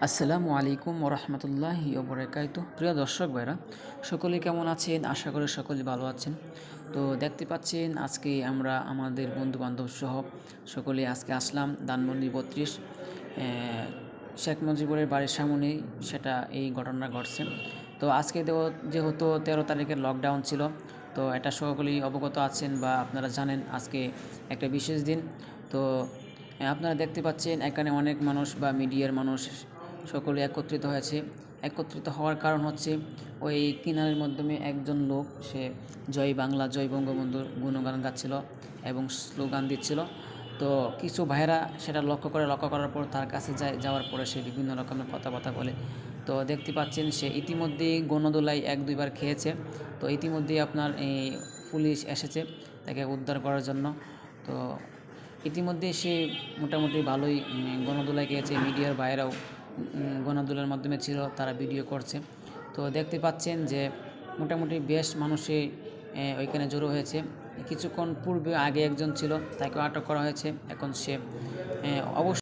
আসসালামু আলাইকুম ওরহমতুল্লাহি ওবরাকাতু। প্রিয় দর্শক ভাইরা, সকলে কেমন আছেন? আশা করি সকলে ভালো আছেন। তো দেখতে পাচ্ছেন আজকে আমরা আমাদের বন্ধুবান্ধব সহ সকলে আজকে আসলাম ধানমন্ডি 32 শেখ মুজিবুরের বাড়ির সামনেই সেটা এই ঘটনা ঘটছে। তো আজকে যেহেতু 13 তারিখের লকডাউন ছিল, তো এটা সকলেই অবগত আছেন বা আপনারা জানেন আজকে একটা বিশেষ দিন। তো আপনারা দেখতে পাচ্ছেন এখানে অনেক মানুষ বা মিডিয়ার মানুষ সকলে একত্রিত হয়েছে। একত্রিত হওয়ার কারণ হচ্ছে ওই কিনারের মাধ্যমে একজন লোক সে জয় বাংলা জয় বঙ্গবন্ধুর গুণগান গাচ্ছিল এবং স্লোগান দিচ্ছিল। তো কিছু ভাইরা সেটা লক্ষ্য করার পর তার কাছে যাওয়ার পরে সে বিভিন্ন রকমের কথাবার্তা বলে। তো দেখতে পাচ্ছেন সে ইতিমধ্যেই গণদোলায় 1-2 বার খেয়েছে। তো ইতিমধ্যেই আপনার এই পুলিশ এসেছে তাকে উদ্ধার করার জন্য। তো ইতিমধ্যে সে মোটামুটি ভালোই গণদোলায় গিয়েছে। মিডিয়ার বাইরেও গণদোলার মাধ্যমে ছিল, তারা ভিডিও করছে। তো দেখতে পাচ্ছেন যে মোটামুটি বেশ মানুষই ওইখানে জড়ো হয়েছে। কিছুক্ষণ পূর্বে আগে একজন ছিল, তাকে আটক করা হয়েছে। এখন সে অবশ্য